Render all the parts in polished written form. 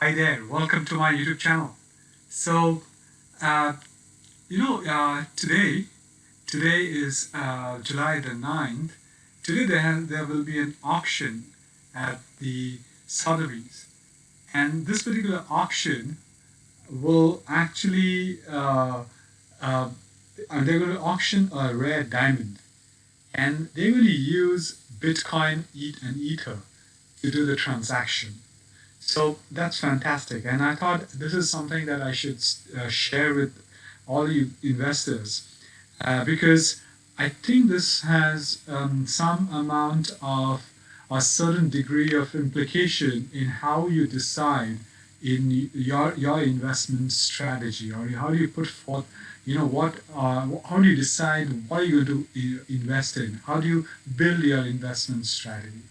Hi there, welcome to my YouTube channel. So, uh, today is July the 9th. Today there will be an auction at the Sotherbys. And this particular auction will actually, they're going to auction a rare diamond. And they're going to use Bitcoin, and Ether to do the transaction. So that's fantastic. And I thought this is something that I should share with all you investors because I think this has some amount of a certain degree of implication in how you decide in your investment strategy, or how do you put forth, how do you decide what are you going to invest in? How do you build your investment strategy?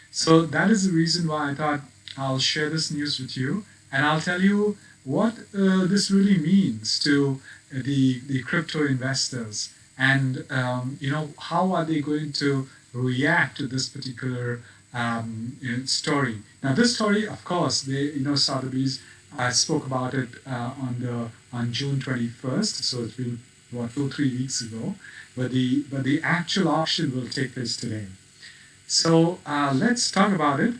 So that is the reason why I thought I'll share this news with you, and I'll tell you what this really means to the crypto investors, and how are they going to react to this particular story. Now, this story, of course, Sotheby's spoke about it on June 21st, so it's been about 2 or 3 weeks ago, but the actual auction will take place today. So let's talk about it.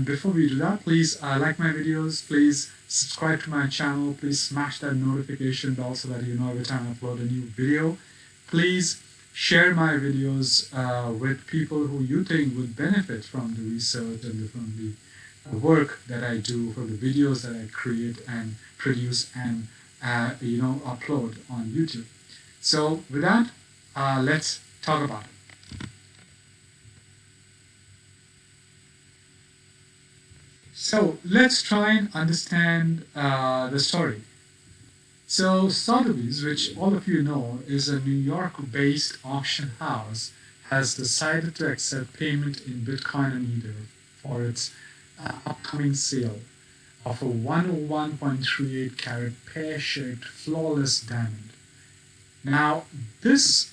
Before we do that, please like my videos, please subscribe to my channel, please smash that notification bell so that you know every time I upload a new video. Please share my videos with people who you think would benefit from the research and from the work that I do, for the videos that I create and produce and upload on YouTube. So with that, let's talk about it. So let's try and understand the story. So Sotheby's, which all of you know is a New York-based auction house, has decided to accept payment in Bitcoin and Ether for its upcoming sale of a 101.38 carat pear-shaped flawless diamond. Now, this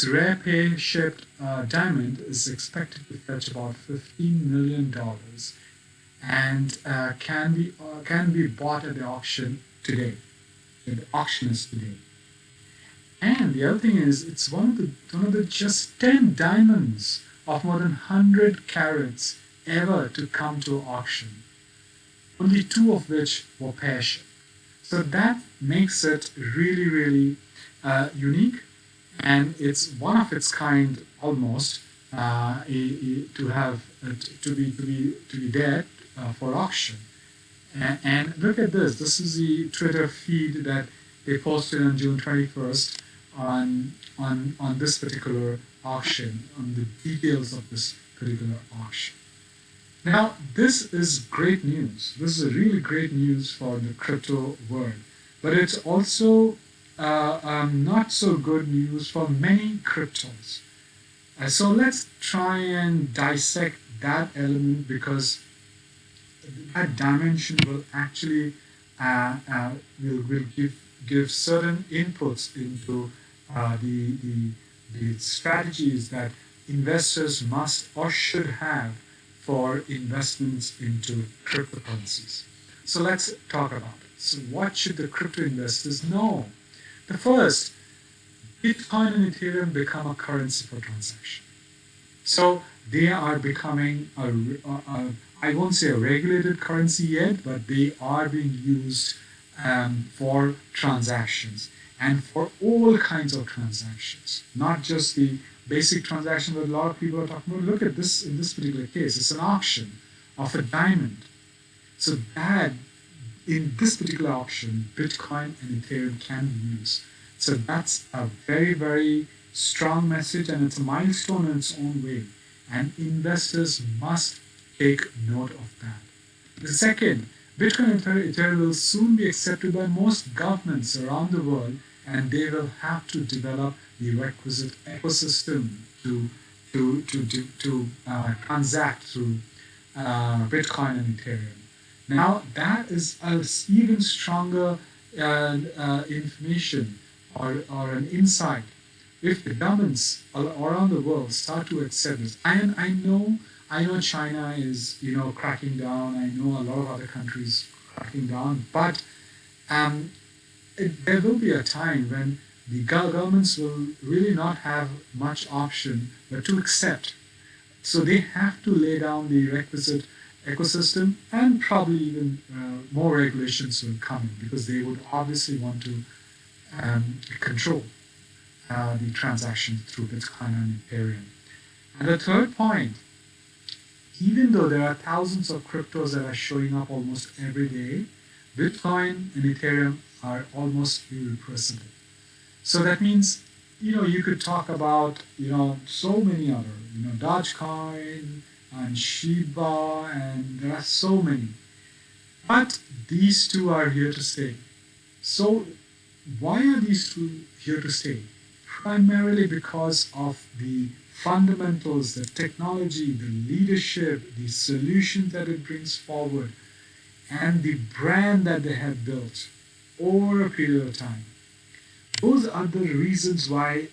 rare pear-shaped diamond is expected to fetch about $15 million and can be bought at the auction today. The auction is today. And the other thing is, it's one of the just 10 diamonds of more than 100 carats ever to come to auction. Only 2 of which were pear-shaped. So that makes it really, really unique, and it's one of its kind almost to be there for auction. And look at this. This is the Twitter feed that they posted on June 21st on this particular auction, on the details of this particular auction. Now, this is great news. This is a really great news for the crypto world, but it's also not so good news for many cryptos. So let's try and dissect that element, because that dimension will actually will give certain inputs into the strategies that investors must or should have for investments into cryptocurrencies. So let's talk about it. So what should the crypto investors know? The first, Bitcoin and Ethereum become a currency for transaction. So they are becoming I won't say a regulated currency yet, but they are being used for transactions, and for all kinds of transactions, not just the basic transaction that a lot of people are talking about. Look at this. In this particular case, it's an auction of a diamond. So that in this particular auction, Bitcoin and Ethereum can be used. So that's a very, very strong message, and it's a milestone in its own way. And investors must take note of that. The second, Bitcoin and Ethereum will soon be accepted by most governments around the world, and they will have to develop the requisite ecosystem to transact through Bitcoin and Ethereum. Now, that is an even stronger information or an insight. If the governments around the world start to accept this, and I I know China is, cracking down. I know a lot of other countries cracking down, but um, there will be a time when the governments will really not have much option but to accept. So they have to lay down the requisite ecosystem, and probably even more regulations will come in because they would obviously want to control the transaction through Bitcoin and Ethereum. And the third point, even though there are thousands of cryptos that are showing up almost every day, Bitcoin and Ethereum are almost irrepressible. So that means, you could talk about, so many other, Dogecoin and Shiba, and there are so many. But these two are here to stay. So why are these two here to stay? Primarily because of the fundamentals, the technology, the leadership, the solution that it brings forward, and the brand that they have built over a period of time. Those are the reasons why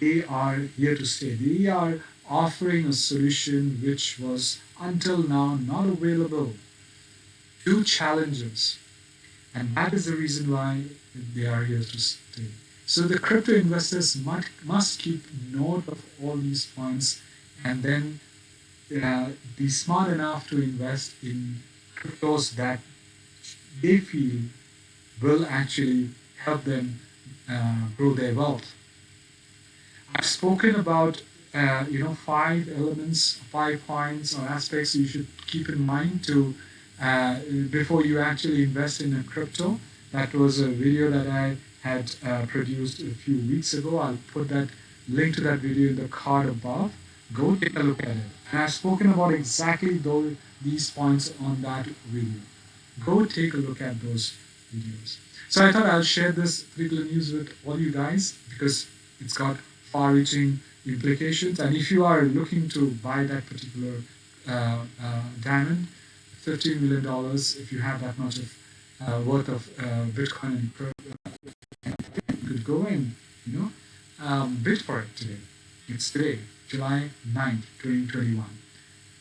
they are here to stay. They are offering a solution which was until now not available to challengers. And that is the reason why they are here to stay. So the crypto investors must keep note of all these points, and then be smart enough to invest in cryptos that they feel will actually help them grow their wealth. I've spoken about 5 elements, 5 points or aspects you should keep in mind to before you actually invest in a crypto. That was a video that I had produced a few weeks ago. I'll put that link to that video in the card above. Go take a look at it. And I've spoken about exactly these points on that video. Go take a look at those videos. So I thought I'll share this particular news with all you guys because it's got far-reaching implications. And if you are looking to buy that particular diamond, $15 million, if you have that much of worth of Bitcoin and you could go and bid for it today. It's today, July 9th, 2021.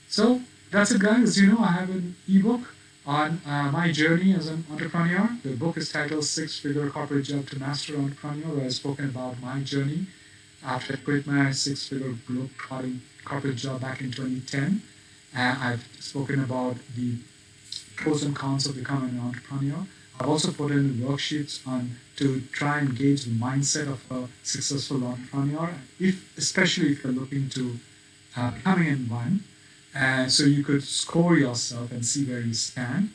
So that's it, guys. As you know, I have an ebook on my journey as an entrepreneur. The book is titled Six-Figure Corporate Job to Master Entrepreneur, where I've spoken about my journey after I quit my six-figure globe-trotting corporate job back in 2010. I've spoken about the pros and cons of becoming an entrepreneur. I've also put in worksheets on to try and gauge the mindset of a successful entrepreneur, especially if you're looking to becoming in one. So you could score yourself and see where you stand.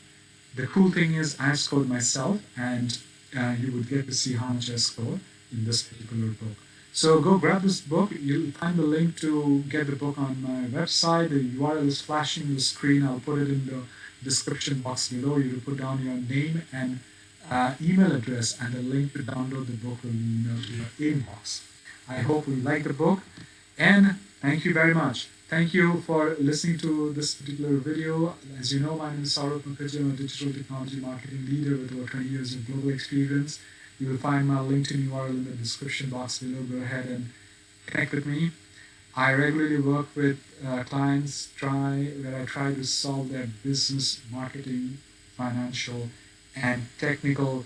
The cool thing is I scored myself, and you would get to see how much I scored in this particular book. So go grab this book. You'll find the link to get the book on my website. The URL is flashing on the screen. I'll put it in the description box below. You will put down your name and email address, and the link to download the book will be emailed to your inbox. I hope you like the book, and thank you very much. Thank you for listening to this particular video. As you know, my name is Saurav Mukherjee. I'm a digital technology marketing leader with over 20 years of global experience. You will find my LinkedIn URL in the description box below. Go ahead and connect with me. I regularly work with clients where I try to solve their business, marketing, financial, and technical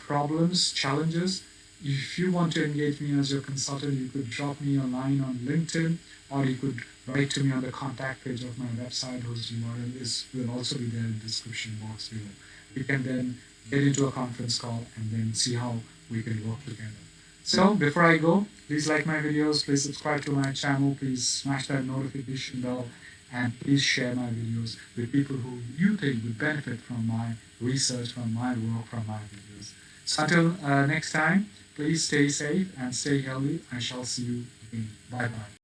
problems, challenges. If you want to engage me as your consultant, you could drop me a line on LinkedIn, or you could write to me on the contact page of my website, whose URL will also be there in the description box below. We can then get into a conference call and then see how we can work together. So before I go, please like my videos, please subscribe to my channel, please smash that notification bell, and please share my videos with people who you think would benefit from my research, from my work, from my videos. So until next time, please stay safe and stay healthy. I shall see you again. Bye-bye.